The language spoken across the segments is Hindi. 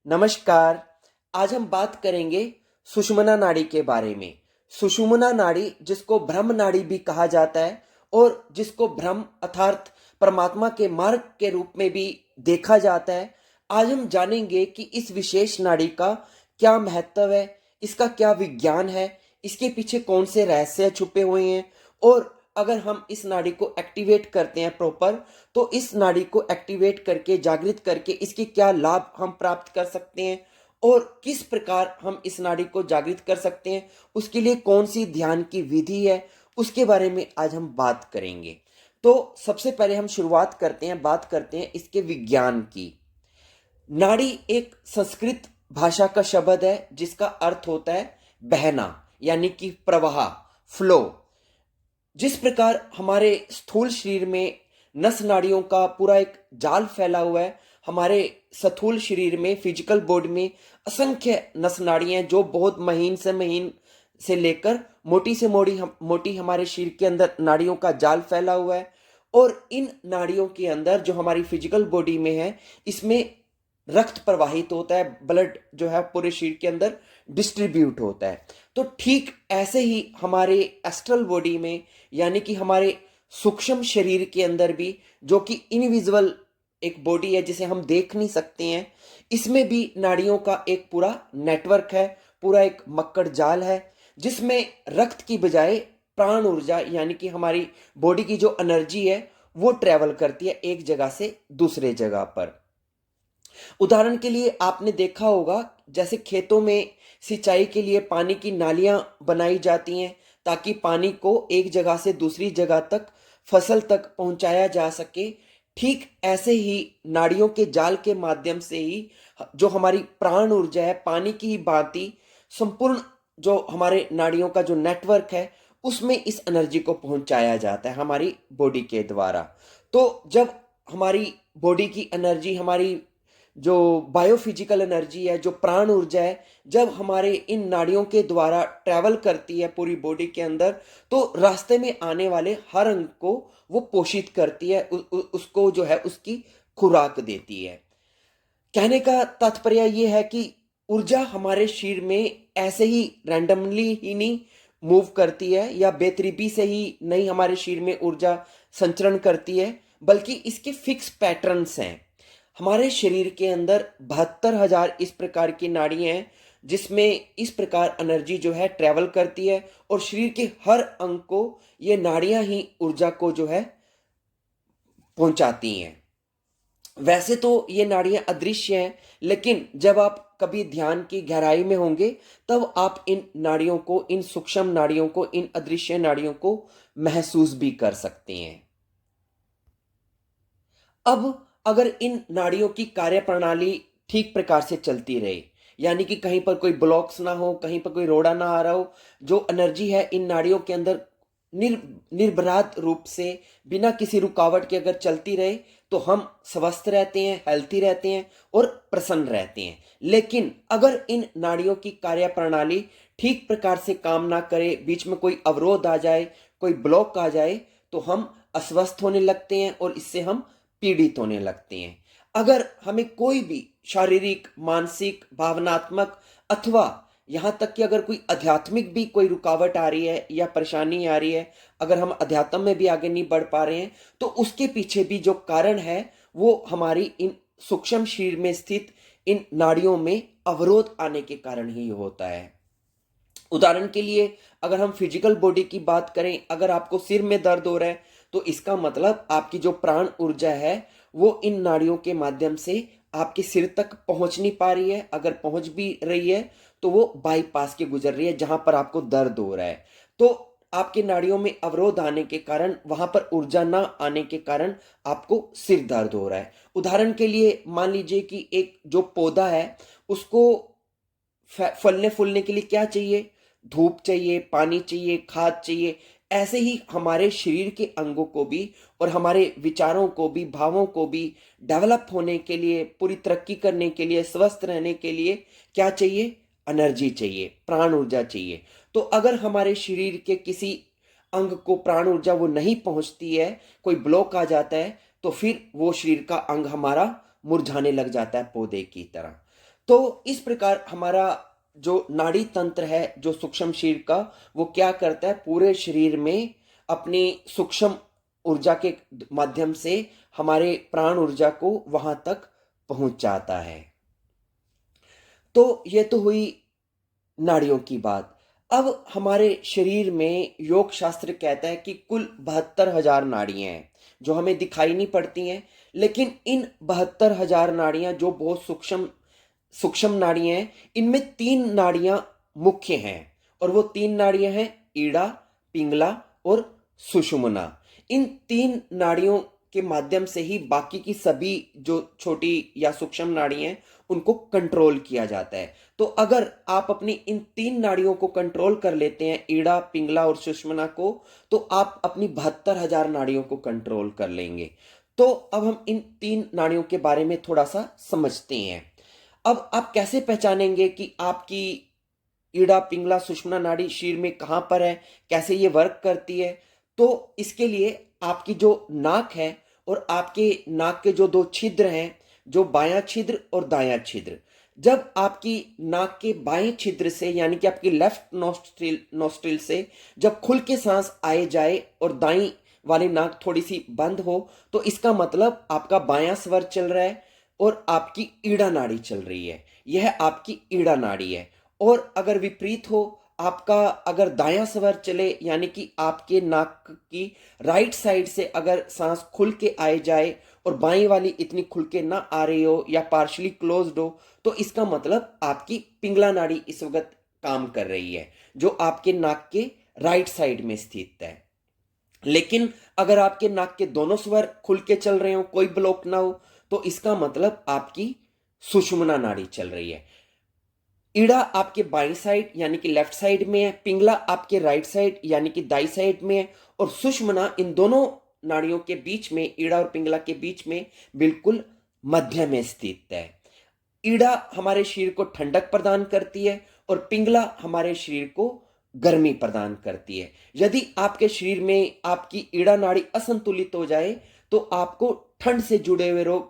नमस्कार। आज हम बात करेंगे सुषुम्ना नाड़ी के बारे में। सुषुम्ना नाड़ी जिसको ब्रह्म नाड़ी भी कहा जाता है और जिसको ब्रह्म अर्थात परमात्मा के मार्ग के रूप में भी देखा जाता है। आज हम जानेंगे कि इस विशेष नाड़ी का क्या महत्व है, इसका क्या विज्ञान है, इसके पीछे कौन से रहस्य छुपे हुए हैं और अगर हम इस नाड़ी को एक्टिवेट करते हैं प्रॉपर, तो इस नाड़ी को एक्टिवेट करके जागृत करके इसके क्या लाभ हम प्राप्त कर सकते हैं और किस प्रकार हम इस नाड़ी को जागृत कर सकते हैं, उसके लिए कौन सी ध्यान की विधि है, उसके बारे में आज हम बात करेंगे। तो सबसे पहले हम शुरुआत करते हैं, बात करते हैं इसके विज्ञान की। नाड़ी एक संस्कृत भाषा का शब्द है जिसका अर्थ होता है बहना, यानी कि प्रवाह, फ्लो। जिस प्रकार हमारे स्थूल शरीर में नस नाड़ियों का पूरा एक जाल फैला हुआ है, हमारे स्थूल शरीर में फिजिकल बॉडी में असंख्य नस नाड़ियां जो बहुत महीन से महीन से लेकर मोटी से मोटी हमारे शरीर के अंदर नाड़ियों का जाल फैला हुआ है। और इन नाड़ियों के अंदर जो हमारी फिजिकल बॉडी में है, इसमें रक्त प्रवाहित होता है, ब्लड जो है पूरे शरीर के अंदर डिस्ट्रीब्यूट होता है। तो ठीक ऐसे ही हमारे एस्ट्रल बॉडी में, यानी कि हमारे सूक्ष्म शरीर के अंदर भी, जो कि इनविजिबल एक बॉडी है जिसे हम देख नहीं सकते हैं, इसमें भी नाड़ियों का एक पूरा नेटवर्क है, पूरा एक मक्कड़ जाल है जिसमें रक्त की बजाय प्राण ऊर्जा, यानी कि हमारी बॉडी की जो एनर्जी है वो ट्रेवल करती है एक जगह से दूसरे जगह पर। उदाहरण के लिए आपने देखा होगा, जैसे खेतों में सिंचाई के लिए पानी की नालियां बनाई जाती हैं ताकि पानी को एक जगह से दूसरी जगह तक, फसल तक पहुंचाया जा सके। ठीक ऐसे ही नाड़ियों के जाल के माध्यम से ही जो हमारी प्राण ऊर्जा है, पानी की ही भांति संपूर्ण जो हमारे नाड़ियों का जो नेटवर्क है उसमें इस एनर्जी को पहुंचाया जाता है हमारी बॉडी के द्वारा। तो जब हमारी बॉडी की एनर्जी, हमारी जो बायोफिजिकल एनर्जी है, जो प्राण ऊर्जा है, जब हमारे इन नाड़ियों के द्वारा ट्रैवल करती है पूरी बॉडी के अंदर, तो रास्ते में आने वाले हर अंग को वो पोषित करती है, उसको जो है उसकी खुराक देती है। कहने का तात्पर्य ये है कि ऊर्जा हमारे शरीर में ऐसे ही रैंडमली ही नहीं मूव करती है या बेतरतीबी से ही नहीं हमारे शरीर में ऊर्जा संचरण करती है, बल्कि इसके फिक्स पैटर्न्स हैं। हमारे शरीर के अंदर 72,000 इस प्रकार की नाड़ियां हैं जिसमें इस प्रकार एनर्जी जो है ट्रेवल करती है और शरीर के हर अंग को ये नाड़ियां ही ऊर्जा को जो है पहुंचाती हैं। वैसे तो ये नाड़ियां अदृश्य हैं, लेकिन जब आप कभी ध्यान की गहराई में होंगे तब आप इन नाड़ियों को, इन सूक्ष्म नाड़ियों को, इन अदृश्य नाड़ियों को महसूस भी कर सकते हैं। अब अगर इन नाड़ियों की कार्यप्रणाली ठीक प्रकार से चलती रहे, यानी कि कहीं पर कोई ब्लॉक्स ना हो, कहीं पर कोई रोड़ा ना आ रहा हो, जो एनर्जी है इन नाड़ियों के अंदर निर्बाध रूप से बिना किसी रुकावट के अगर चलती रहे, तो हम स्वस्थ रहते हैं, हेल्थी रहते हैं और प्रसन्न रहते हैं। लेकिन अगर इन नाड़ियों की कार्यप्रणाली ठीक प्रकार से काम ना करे, बीच में कोई अवरोध आ जाए, कोई ब्लॉक आ जाए, तो हम अस्वस्थ होने लगते हैं और इससे हम पीड़ित होने लगते हैं। अगर हमें कोई भी शारीरिक, मानसिक, भावनात्मक अथवा यहां तक कि अगर कोई आध्यात्मिक भी कोई रुकावट आ रही है या परेशानी आ रही है, अगर हम अध्यात्म में भी आगे नहीं बढ़ पा रहे हैं, तो उसके पीछे भी जो कारण है वो हमारी इन सूक्ष्म शरीर में स्थित इन नाड़ियों में अवरोध आने के कारण ही होता है। उदाहरण के लिए अगर हम फिजिकल बॉडी की बात करें, अगर आपको सिर में दर्द हो रहा है तो इसका मतलब आपकी जो प्राण ऊर्जा है वो इन नाड़ियों के माध्यम से आपके सिर तक पहुंच नहीं पा रही है। अगर पहुंच भी रही है तो वो बाईपास के गुजर रही है जहां पर आपको दर्द हो रहा है। तो आपके नाड़ियों में अवरोध आने के कारण, वहां पर ऊर्जा ना आने के कारण आपको सिर दर्द हो रहा है। उदाहरण के लिए मान लीजिए कि एक जो पौधा है उसको फलने फूलने के लिए क्या चाहिए? धूप चाहिए, पानी चाहिए, खाद चाहिए। ऐसे ही हमारे शरीर के अंगों को भी और हमारे विचारों को भी, भावों को भी डेवलप होने के लिए, पूरी तरक्की करने के लिए, स्वस्थ रहने के लिए क्या चाहिए? एनर्जी चाहिए, प्राण ऊर्जा चाहिए। तो अगर हमारे शरीर के किसी अंग को प्राण ऊर्जा वो नहीं पहुंचती है, कोई ब्लॉक आ जाता है, तो फिर वो शरीर का अंग हमारा मुरझाने लग जाता है पौधे की तरह। तो इस प्रकार हमारा जो नाड़ी तंत्र है, जो सूक्ष्म शरीर का, वो क्या करता है, पूरे शरीर में अपनी सूक्ष्म ऊर्जा के माध्यम से हमारे प्राण ऊर्जा को वहां तक पहुंचाता है। तो ये तो हुई नाड़ियों की बात। अब हमारे शरीर में योग शास्त्र कहता है कि कुल 72,000 नाड़ियां हैं जो हमें दिखाई नहीं पड़ती हैं, लेकिन इन 72,000 नाड़ियां जो बहुत सूक्ष्म सूक्ष्म नाड़ियां हैं, इनमें 3 नाड़ियां मुख्य हैं, और वो 3 नाड़ियां हैं ईड़ा, पिंगला और सुषुम्ना। इन 3 नाड़ियों के माध्यम से ही बाकी की सभी जो छोटी या सूक्ष्म नाड़ियां हैं उनको कंट्रोल किया जाता है। तो अगर आप अपनी इन 3 नाड़ियों को कंट्रोल कर लेते हैं, ईड़ा, पिंगला और सुषुम्ना को, तो आप अपनी 72,000 नाड़ियों को कंट्रोल कर लेंगे। तो अब हम इन 3 नाड़ियों के बारे में थोड़ा सा समझते हैं। अब आप कैसे पहचानेंगे कि आपकी ईड़ा, पिंगला, सुषुम्ना नाड़ी शरीर में कहां पर है, कैसे ये वर्क करती है? तो इसके लिए आपकी जो नाक है और आपके नाक के जो 2 छिद्र हैं, जो बायां छिद्र और दायां छिद्र, जब आपकी नाक के बाएं छिद्र से यानी कि आपकी लेफ्ट नोस्ट्रिल से जब खुल के सांस आए जाए और दाई वाली नाक थोड़ी सी बंद हो, तो इसका मतलब आपका बायां स्वर चल रहा है और आपकी ईड़ा नाड़ी चल रही है। यह आपकी ईड़ा नाड़ी है। और अगर विपरीत हो, आपका अगर दायां स्वर चले यानी कि आपके नाक की राइट साइड से अगर सांस खुल के आए जाए और बाईं वाली इतनी खुल के ना आ रही हो या पार्शली क्लोज्ड हो, तो इसका मतलब आपकी पिंगला नाड़ी इस वक्त काम कर रही है, जो आपके नाक के राइट साइड में स्थित है। लेकिन अगर आपके नाक के दोनों स्वर खुल के चल रहे हो, कोई ब्लॉक ना हो, तो इसका मतलब आपकी सुषुम्ना नाड़ी चल रही है। ईड़ा आपके बाई साइड यानी कि लेफ्ट साइड में है, पिंगला आपके राइट साइड यानी कि दाई साइड में है, और सुषुम्ना इन दोनों नाड़ियों के बीच में, ईड़ा और पिंगला के बीच में बिल्कुल मध्य में स्थित है। ईड़ा हमारे शरीर को ठंडक प्रदान करती है और पिंगला हमारे शरीर को गर्मी प्रदान करती है। यदि आपके शरीर में आपकी ईड़ा नाड़ी असंतुलित हो जाए, तो आपको ठंड से जुड़े हुए रोग,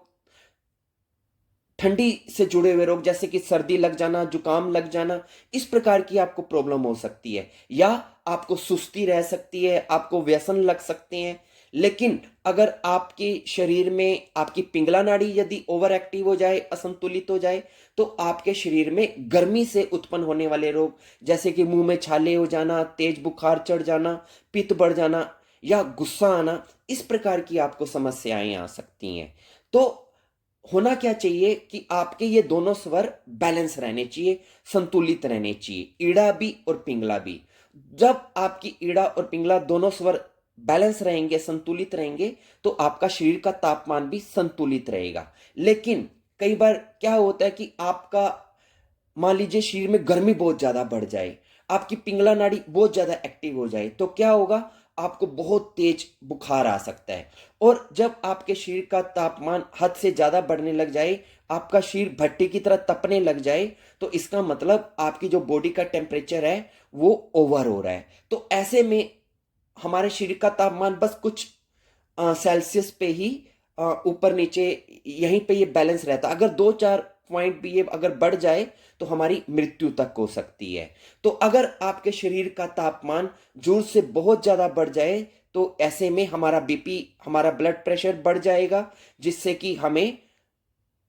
ठंडी से जुड़े हुए रोग जैसे कि सर्दी लग जाना, जुकाम लग जाना, इस प्रकार की आपको प्रॉब्लम हो सकती है, या आपको सुस्ती रह सकती है, आपको व्यसन लग सकते हैं। लेकिन अगर आपके शरीर में आपकी पिंगला नाड़ी यदि ओवर एक्टिव हो जाए, असंतुलित हो जाए, तो आपके शरीर में गर्मी से उत्पन्न होने वाले रोग जैसे कि मुंह में छाले हो जाना, तेज बुखार चढ़ जाना, पित्त बढ़ जाना या गुस्सा आना, इस प्रकार की आपको समस्याएं आ सकती हैं। तो होना क्या चाहिए कि आपके ये दोनों स्वर बैलेंस रहने चाहिए, संतुलित रहने चाहिए, ईड़ा भी और पिंगला भी। जब आपकी ईड़ा और पिंगला दोनों स्वर बैलेंस रहेंगे, संतुलित रहेंगे, तो आपका शरीर का तापमान भी संतुलित रहेगा। लेकिन कई बार क्या होता है कि आपका, मान लीजिए शरीर में गर्मी बहुत ज्यादा बढ़ जाए, आपकी पिंगला नाड़ी बहुत ज्यादा एक्टिव हो जाए, तो क्या होगा, आपको बहुत तेज बुखार आ सकता है। और जब आपके शरीर का तापमान हद से ज्यादा बढ़ने लग जाए, आपका शरीर भट्टी की तरह तपने लग जाए, तो इसका मतलब आपकी जो बॉडी का टेम्परेचर है वो ओवर हो रहा है। तो ऐसे में हमारे शरीर का तापमान बस कुछ सेल्सियस पे ही ऊपर नीचे यहीं पे ये बैलेंस रहता है। अगर 2-4 पॉइंट भी ये अगर बढ़ जाए, तो हमारी मृत्यु तक हो सकती है। तो अगर आपके शरीर का तापमान जोर से बहुत ज्यादा बढ़ जाए, तो ऐसे में हमारा बीपी, हमारा ब्लड प्रेशर बढ़ जाएगा, जिससे कि हमें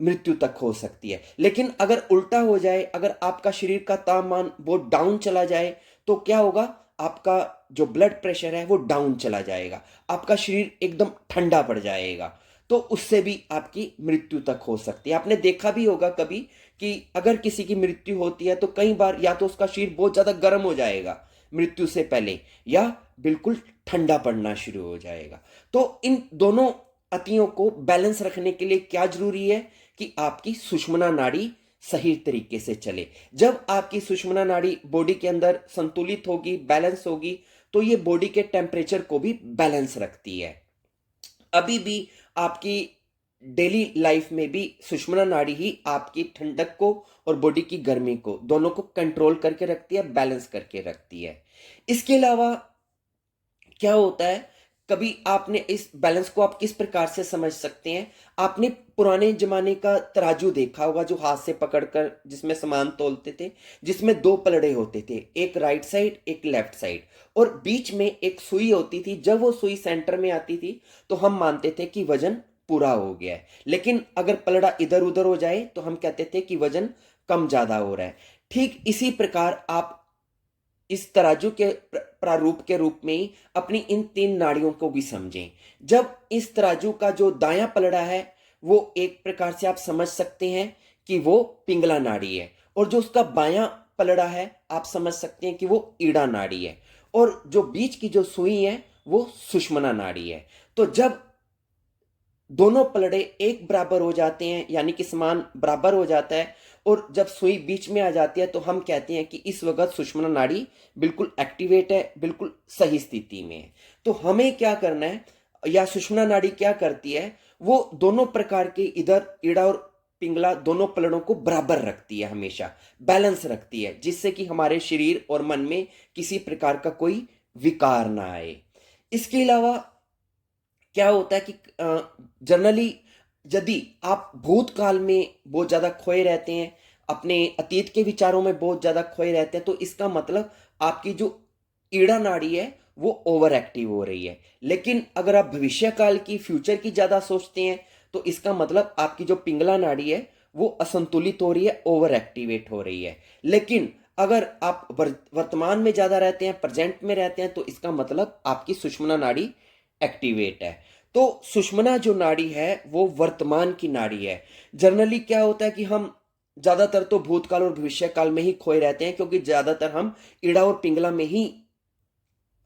मृत्यु तक हो सकती है। लेकिन अगर उल्टा हो जाए, अगर आपका शरीर का तापमान बहुत डाउन चला जाए, तो क्या होगा, आपका जो ब्लड प्रेशर है वो डाउन चला जाएगा, आपका शरीर एकदम ठंडा पड़ जाएगा, तो उससे भी आपकी मृत्यु तक हो सकती है। आपने देखा भी होगा कभी कि अगर किसी की मृत्यु होती है, तो कई बार या तो उसका शरीर बहुत ज्यादा गर्म हो जाएगा मृत्यु से पहले, या बिल्कुल ठंडा पड़ना शुरू हो जाएगा। तो इन दोनों अतियों को बैलेंस रखने के लिए क्या जरूरी है कि आपकी सुषुम्ना नाड़ी सही तरीके से चले। जब आपकी सुषुम्ना नाड़ी बॉडी के अंदर संतुलित होगी, बैलेंस होगी, तो ये बॉडी के टेम्परेचर को भी बैलेंस रखती है। अभी भी आपकी डेली लाइफ में भी सुषुम्ना नाड़ी ही आपकी ठंडक को और बॉडी की गर्मी को दोनों को कंट्रोल करके रखती है, बैलेंस करके रखती है। इसके अलावा क्या होता है, कभी आपने इस बैलेंस को आप किस प्रकार से समझ सकते हैं? आपने पुराने जमाने का तराजू देखा होगा जो हाथ से पकड़कर जिसमें सामान तोलते थे, जिसमें दो पलड़े होते थे, एक राइट साइड एक लेफ्ट साइड, और बीच में एक सुई होती थी। जब वो सुई सेंटर में आती थी तो हम मानते थे कि वजन पूरा हो गया है, लेकिन अगर पलड़ा इधर उधर हो जाए तो हम कहते थे कि वजन कम ज्यादा हो रहा है। ठीक इसी प्रकार आप इस तराजू के प्रारूप के रूप में ही अपनी इन तीन नाड़ियों को भी समझें। जब इस तराजू का जो दायां पलड़ा है वो एक प्रकार से आप समझ सकते हैं कि वो पिंगला नाड़ी है, और जो उसका बायां पलड़ा है आप समझ सकते हैं कि वो ईड़ा नाड़ी है, और जो बीच की जो सुई है वो सुषुम्ना नाड़ी है। तो जब दोनों पलड़े एक बराबर हो जाते हैं, यानी कि समान बराबर हो जाता है, और जब सुई बीच में आ जाती है तो हम कहते हैं कि इस वक्त सुषुम्ना नाड़ी बिल्कुल एक्टिवेट है, बिल्कुल सही स्थिति में है। तो हमें क्या करना है, या सुषुम्ना नाड़ी क्या करती है, वो दोनों प्रकार के इधर ईड़ा और पिंगला दोनों पलड़ों को बराबर रखती है, हमेशा बैलेंस रखती है, जिससे कि हमारे शरीर और मन में किसी प्रकार का कोई विकार ना आए। इसके अलावा क्या होता है कि जनरली यदि आप भूतकाल में बहुत ज्यादा खोए रहते हैं, अपने अतीत के विचारों में बहुत ज्यादा खोए रहते हैं, तो इसका मतलब आपकी जो ईड़ा नाड़ी है वो ओवर एक्टिव हो रही है। लेकिन अगर आप भविष्य काल की, फ्यूचर की ज्यादा सोचते हैं, तो इसका मतलब आपकी जो पिंगला नाड़ी है वो असंतुलित हो रही है, ओवर एक्टिवेट हो रही है। लेकिन अगर आप वर्तमान में ज्यादा रहते हैं, प्रेजेंट में रहते हैं, तो इसका मतलब आपकी सुषुम्ना नाड़ी एक्टिवेट है। तो सुषुम्ना जो नाड़ी है वो वर्तमान की नाड़ी है। जनरली क्या होता है कि हम ज्यादातर तो भूतकाल और भविष्य काल में ही खोए रहते हैं, क्योंकि ज्यादातर हम ईड़ा और पिंगला में ही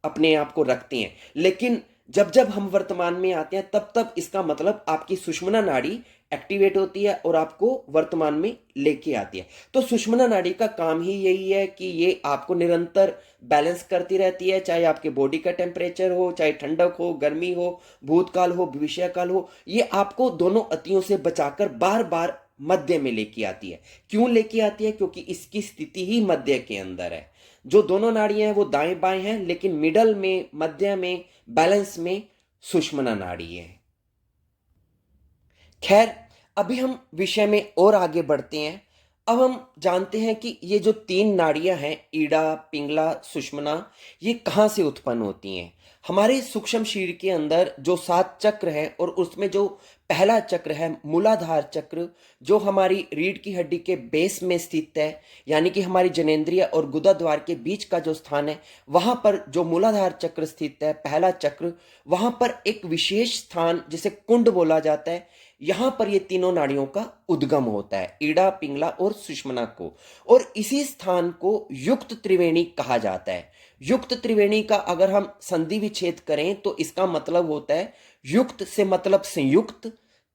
अपने आप को रखते हैं। लेकिन जब जब हम वर्तमान में आते हैं तब तब इसका मतलब आपकी सुषुम्ना नाड़ी एक्टिवेट होती है और आपको वर्तमान में लेके आती है। तो सुषुम्ना नाड़ी का काम ही यही है कि ये आपको निरंतर बैलेंस करती रहती है, चाहे आपके बॉडी का टेम्परेचर हो, चाहे ठंडक हो, गर्मी हो, भूतकाल हो, भविष्यकाल हो, ये आपको दोनों अतियों से बचाकर बार बार मध्य में लेके आती है। क्यों लेके आती है? क्योंकि इसकी स्थिति ही मध्य के अंदर है। जो दोनों नाड़ियां हैं वो दाएं बाएं हैं, लेकिन मिडल में, मध्य में, बैलेंस में सुषुम्ना नाड़ी है। खैर, अभी हम विषय में और आगे बढ़ते हैं। अब हम जानते हैं कि ये जो तीन नाड़ियां हैं, ईड़ा, पिंगला, सुषुम्ना, ये कहाँ से उत्पन्न होती हैं। हमारे सूक्ष्म शरीर के अंदर जो 7 चक्र है, और उसमें जो पहला चक्र है मूलाधार चक्र, जो हमारी रीढ़ की हड्डी के बेस में स्थित है, यानी कि हमारी जनेंद्रिय और गुदा द्वार के बीच का जो स्थान है, वहां पर जो मूलाधार चक्र स्थित है, पहला चक्र, वहां पर एक विशेष स्थान जिसे कुंड बोला जाता है, यहां पर ये तीनों नाड़ियों का उद्गम होता है, ईड़ा, पिंगला और सुषुम्ना को। और इसी स्थान को युक्त त्रिवेणी कहा जाता है। युक्त त्रिवेणी का अगर हम संधि विच्छेद करें तो इसका मतलब होता है, युक्त से मतलब संयुक्त,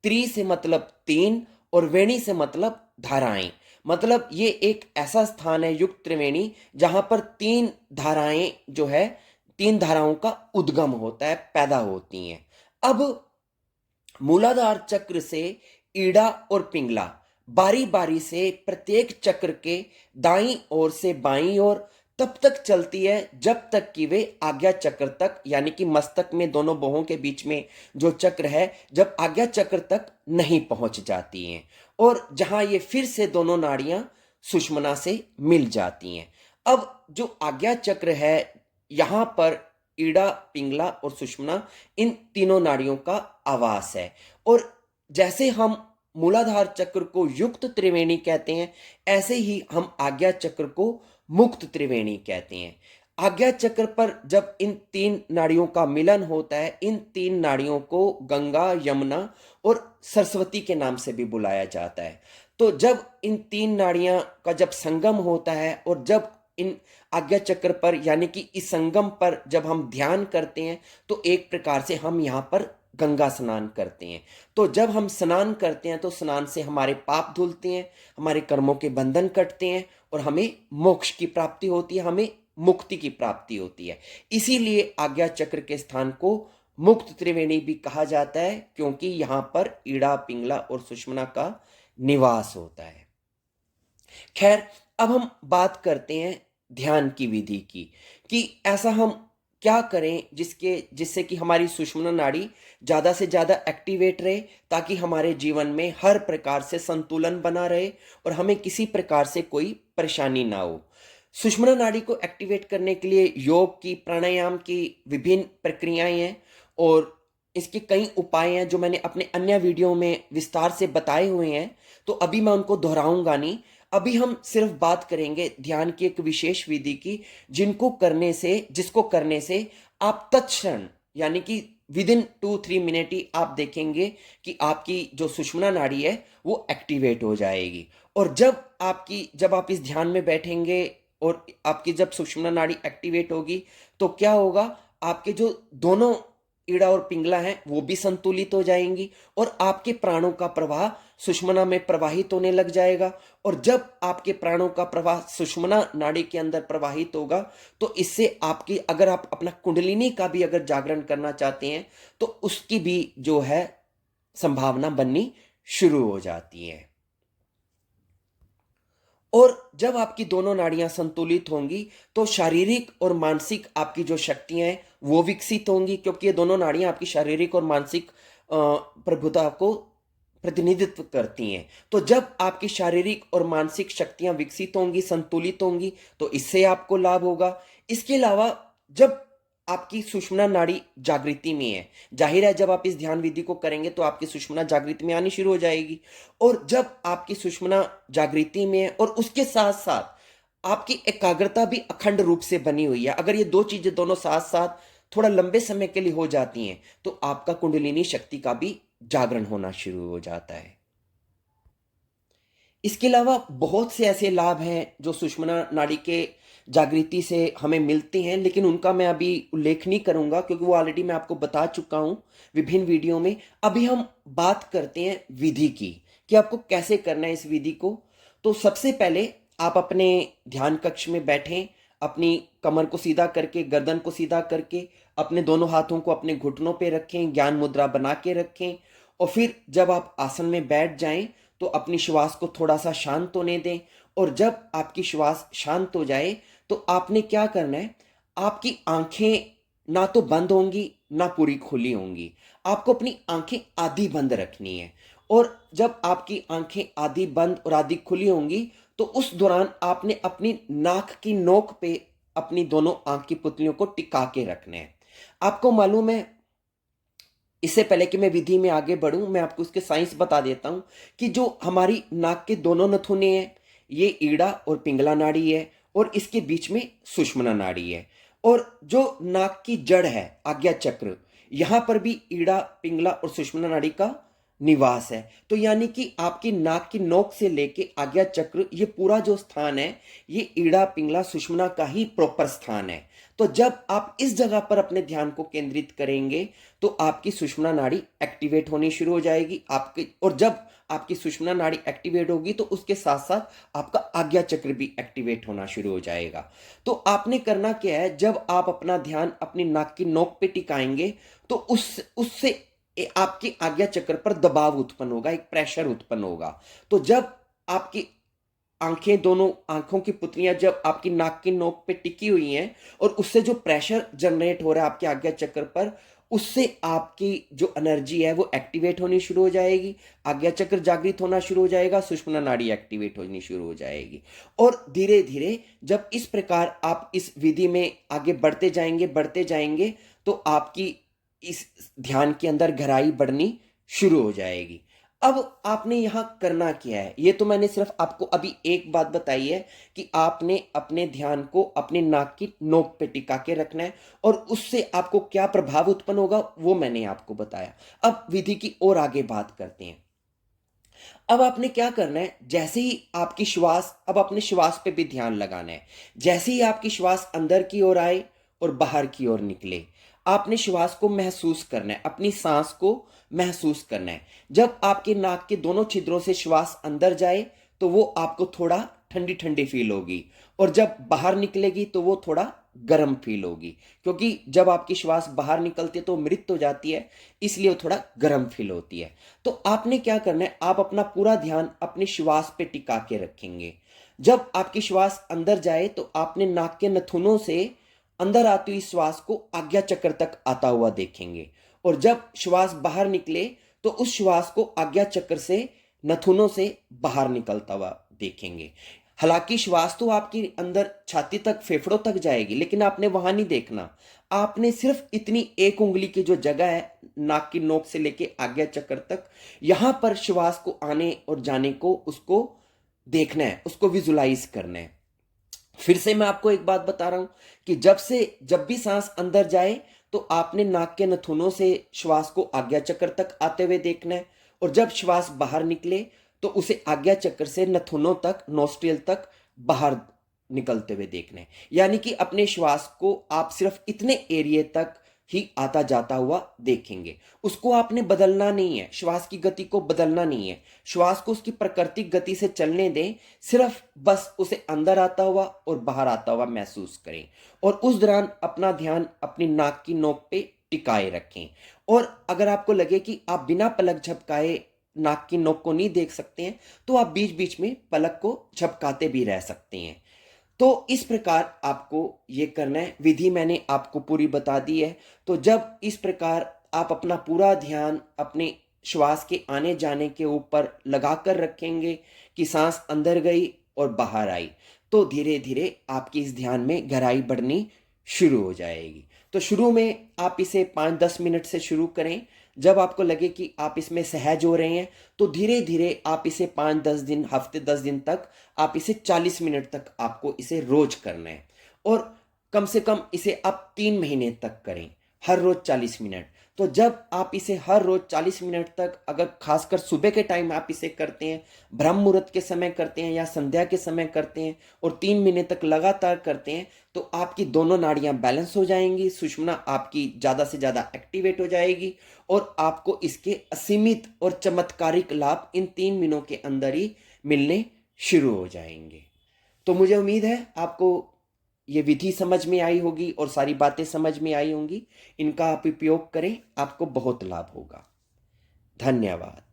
त्रि से मतलब तीन, और वेणी से मतलब धाराएं। मतलब ये एक ऐसा स्थान है युक्त त्रिवेणी जहां पर तीन धाराएं जो है, तीन धाराओं का उद्गम होता है, पैदा होती हैं। अब मूलाधार चक्र से ईड़ा और पिंगला बारी बारी से प्रत्येक चक्र के दाईं ओर से बाईं ओर तब तक चलती है जब तक कि वे आज्ञा चक्र तक, यानी कि मस्तक में दोनों बाहों के बीच में जो चक्र है, जब आज्ञा चक्र तक नहीं पहुंच जाती हैं, और जहां ये फिर से दोनों नाड़ियां सुषुम्ना से मिल जाती हैं। अब जो आज्ञा चक्र है, यहां पर ईड़ा, पिंगला और सुषुम्ना, इन तीनों नाड़ियों का आवास है। और जैसे हम मूलाधार चक्र को युक्त त्रिवेणी कहते हैं, ऐसे ही हम आज्ञा चक्र को मुक्त त्रिवेणी कहते हैं। आज्ञा चक्र पर जब इन तीन नाड़ियों का मिलन होता है, इन तीन नाड़ियों को गंगा, यमुना और सरस्वती के नाम से भी बुलाया जाता है। तो जब इन तीन नाड़ियां का जब संगम होता है, और जब इन आज्ञा चक्र पर, यानी कि इस संगम पर जब हम ध्यान करते हैं, तो एक प्रकार से हम यहाँ पर गंगा स्नान करते हैं। तो जब हम स्नान करते हैं तो स्नान से हमारे पाप धुलते हैं, हमारे कर्मों के बंधन कटते हैं, और हमें मोक्ष की प्राप्ति होती है, हमें मुक्ति की प्राप्ति होती है। इसीलिए आज्ञा चक्र के स्थान को मुक्त त्रिवेणी भी कहा जाता है, क्योंकि यहां पर ईड़ा, पिंगला और सुषुम्ना का निवास होता है। खैर, अब हम बात करते हैं ध्यान की विधि की, कि ऐसा हम क्या करें जिससे कि हमारी सुषुम्ना नाड़ी ज़्यादा से ज़्यादा एक्टिवेट रहे, ताकि हमारे जीवन में हर प्रकार से संतुलन बना रहे और हमें किसी प्रकार से कोई परेशानी ना हो। सुषुम्ना नाड़ी को एक्टिवेट करने के लिए योग की, प्राणायाम की विभिन्न प्रक्रियाएं हैं और इसके कई उपाय हैं जो मैंने अपने अन्य वीडियो में विस्तार से बताए हुए हैं, तो अभी मैं उनको दोहराऊंगा नहीं। अभी हम सिर्फ बात करेंगे ध्यान की एक विशेष विधि की, जिसको करने से आप तत्क्षण, यानी कि विद इन 2-3 मिनट ही आप देखेंगे कि आपकी जो सुषुम्ना नाड़ी है वो एक्टिवेट हो जाएगी। और जब आप इस ध्यान में बैठेंगे और आपकी जब सुषुम्ना नाड़ी एक्टिवेट होगी, तो क्या होगा, आपके जो दोनों ईड़ा और पिंगला हैं वो भी संतुलित हो जाएंगी और आपके प्राणों का प्रवाह सुषुम्ना में प्रवाहित होने लग जाएगा। और जब आपके प्राणों का प्रवाह सुषुम्ना नाड़ी के अंदर प्रवाहित होगा, तो इससे आपकी, अगर आप अपना कुंडलिनी का भी अगर जागरण करना चाहते हैं, तो उसकी भी जो है संभावना बननी शुरू हो जाती है। और जब आपकी दोनों नाड़ियां संतुलित होंगी, तो शारीरिक और मानसिक आपकी जो शक्तियां हैं वो विकसित होंगी, क्योंकि ये दोनों नाड़ियां आपकी शारीरिक और मानसिक प्रभुता को प्रतिनिधित्व करती हैं। तो जब आपकी शारीरिक और मानसिक शक्तियां विकसित होंगी, संतुलित होंगी, तो इससे आपको लाभ होगा। इसके अलावा जब आपकी सुषुम्ना नाड़ी जागृति में है, जाहिर है जब आप इस ध्यान विधि को करेंगे तो आपकी सुषुम्ना जागृति में आनी शुरू हो जाएगी। और जब आपकी सुषुम्ना जागृति में है और उसके साथ साथ आपकी एकाग्रता भी अखंड रूप से बनी हुई है, अगर ये दो चीजें दोनों साथ साथ थोड़ा लंबे समय के लिए हो जाती हैं, तो आपका कुंडलिनी शक्ति का भी जागरण होना शुरू हो जाता है। इसके अलावा बहुत से ऐसे लाभ हैं जो सुषुम्ना नाड़ी के जागृति से हमें मिलते हैं, लेकिन उनका मैं अभी उल्लेख नहीं करूंगा, क्योंकि वो ऑलरेडी मैं आपको बता चुका हूं विभिन्न वीडियो में। अभी हम बात करते हैं विधि की, कि आपको कैसे करना है इस विधि को। तो सबसे पहले आप अपने ध्यान कक्ष में बैठें, अपनी कमर को सीधा करके, गर्दन को सीधा करके, अपने दोनों हाथों को अपने घुटनों पे रखें, ज्ञान मुद्रा बना के रखें। और फिर जब आप आसन में बैठ जाएं, तो अपनी श्वास को थोड़ा सा शांत होने दें। और जब आपकी श्वास शांत हो जाए, तो आपने क्या करना है, आपकी आंखें ना तो बंद होंगी ना पूरी खुली होंगी, आपको अपनी आंखें आधी बंद रखनी है। और जब आपकी आंखें आधी बंद और आधी खुली होंगी, तो उस दौरान आपने अपनी नाक की नोक पे अपनी दोनों आंख की पुतलियों को टिका के रखना है। आपको मालूम है, इससे पहले कि मैं विधि में आगे बढ़ूं, मैं आपको उसके साइंस बता देता हूं कि जो हमारी नाक के दोनों नथुने हैं, ये ईड़ा और पिंगला नाड़ी है, और इसके बीच में सुषुम्ना नाड़ी है। और जो नाक की जड़ है, आज्ञा चक्र, यहां पर भी ईड़ा, पिंगला और सुषुम्ना नाड़ी का निवास है। तो यानी कि आपकी नाक की नोक से लेके आज्ञा चक्र, ये पूरा जो स्थान है, ये ईड़ा, पिंगला, सुषुम्ना का ही प्रॉपर स्थान है। तो जब आप इस जगह पर अपने ध्यान को केंद्रित करेंगे, तो आपकी सुषुम्ना नाड़ी एक्टिवेट होनी शुरू हो जाएगी आपके। और जब आपकी सुषुम्ना नाड़ी एक्टिवेट होगी, तो उसके साथ साथ आपका आज्ञा चक्र भी एक्टिवेट होना शुरू हो जाएगा। तो आपने करना क्या है, जब आप अपना ध्यान अपनी नाक की नोक पे टिकाएंगे, तो उससे आपकी आज्ञा चक्र पर दबाव उत्पन्न होगा, एक प्रेशर उत्पन्न होगा। तो जब आपकी आंखें, दोनों आंखों की पुतलियां जब आपकी नाक की नोक पे टिकी हुई हैं, और उससे जो प्रेशर जनरेट हो रहा है आपके आज्ञा चक्र पर, उससे आपकी जो एनर्जी है वो एक्टिवेट होनी शुरू हो जाएगी, आज्ञा चक्र जागृत होना शुरू हो जाएगा, सुषुम्ना नाड़ी एक्टिवेट होनी शुरू हो जाएगी। और धीरे धीरे जब इस प्रकार आप इस विधि में आगे बढ़ते जाएंगे, तो आपकी इस ध्यान के अंदर गहराई बढ़नी शुरू हो जाएगी। अब आपने यहां करना क्या है, ये तो मैंने सिर्फ आपको अभी एक बात बताई है कि आपने अपने ध्यान को अपने नाक की नोक पे टिका के रखना है, और उससे आपको क्या प्रभाव उत्पन्न होगा वो मैंने आपको बताया। अब विधि की और आगे बात करते हैं। अब आपने क्या करना है, जैसे ही आपकी श्वास, अब अपने श्वास पे भी ध्यान लगाना है। जैसे ही आपकी श्वास अंदर की ओर आए और बाहर की ओर निकले, आपने श्वास को महसूस करना है, अपनी सांस को महसूस करना है। जब आपके नाक के दोनों छिद्रों से श्वास अंदर जाए, तो वो आपको थोड़ा ठंडी ठंडी फील होगी, और जब बाहर निकलेगी तो वो थोड़ा गर्म फील होगी, क्योंकि जब आपकी श्वास बाहर निकलती है तो मृत हो जाती है, इसलिए वो थोड़ा गर्म फील होती है। तो आपने क्या करना है, आप अपना पूरा ध्यान अपनी श्वास पे टिका के रखेंगे। जब आपकी श्वास अंदर जाए, तो आपने नाक के नथुनों से अंदर आती हुई श्वास को आज्ञा चक्र तक आता हुआ देखेंगे। और जब श्वास बाहर निकले तो उस श्वास को आज्ञा चक्र से नथुनों से बाहर निकलता हुआ देखेंगे। हालांकि श्वास तो आपकी अंदर छाती तक, फेफड़ों तक जाएगी, लेकिन आपने वहां नहीं देखना। आपने सिर्फ इतनी एक उंगली की जो जगह है नाक की नोक से लेके आज्ञा चक्र तक, यहां पर श्वास को आने और जाने को उसको देखना है, उसको विजुलाइज करना है। फिर से मैं आपको एक बात बता रहा हूं कि जब भी सांस अंदर जाए तो आपने नाक के नथुनों से श्वास को आज्ञा चक्र तक आते हुए देखना है, और जब श्वास बाहर निकले तो उसे आज्ञा चक्र से नथुनों तक, नोस्ट्रियल तक बाहर निकलते हुए देखना है। यानी कि अपने श्वास को आप सिर्फ इतने एरिया तक ही आता जाता हुआ देखेंगे। उसको आपने बदलना नहीं है, श्वास की गति को बदलना नहीं है, श्वास को उसकी प्राकृतिक गति से चलने दें। सिर्फ बस उसे अंदर आता हुआ और बाहर आता हुआ महसूस करें, और उस दौरान अपना ध्यान अपनी नाक की नोक पे टिकाए रखें। और अगर आपको लगे कि आप बिना पलक झपकाए नाक की नोक को नहीं देख सकते हैं, तो आप बीच बीच में पलक को झपकाते भी रह सकते हैं। तो इस प्रकार आपको ये करना है। विधि मैंने आपको पूरी बता दी है। तो जब इस प्रकार आप अपना पूरा ध्यान अपने श्वास के आने जाने के ऊपर लगाकर रखेंगे कि सांस अंदर गई और बाहर आई, तो धीरे धीरे आपकी इस ध्यान में गहराई बढ़नी शुरू हो जाएगी। तो शुरू में आप इसे 5-10 मिनट से शुरू करें। जब आपको लगे कि आप इसमें सहज हो रहे हैं तो धीरे धीरे आप इसे 5-10 दिन, हफ्ते 10 दिन तक आप इसे 40 मिनट तक आपको इसे रोज करना है। और कम से कम इसे आप 3 महीने तक करें, हर रोज 40 मिनट। तो जब आप इसे हर रोज 40 मिनट तक, अगर खासकर सुबह के टाइम आप इसे करते हैं, ब्रह्म मुहूर्त के समय करते हैं या संध्या के समय करते हैं, और 3 महीने तक लगातार करते हैं, तो आपकी दोनों नाड़ियां बैलेंस हो जाएंगी, सुषुम्ना आपकी ज्यादा से ज्यादा एक्टिवेट हो जाएगी, और आपको इसके असीमित और चमत्कारिक लाभ इन 3 महीनों के अंदर ही मिलने शुरू हो जाएंगे। तो मुझे उम्मीद है आपको ये विधि समझ में आई होगी और सारी बातें समझ में आई होंगी। इनका आप उपयोग करें, आपको बहुत लाभ होगा। धन्यवाद।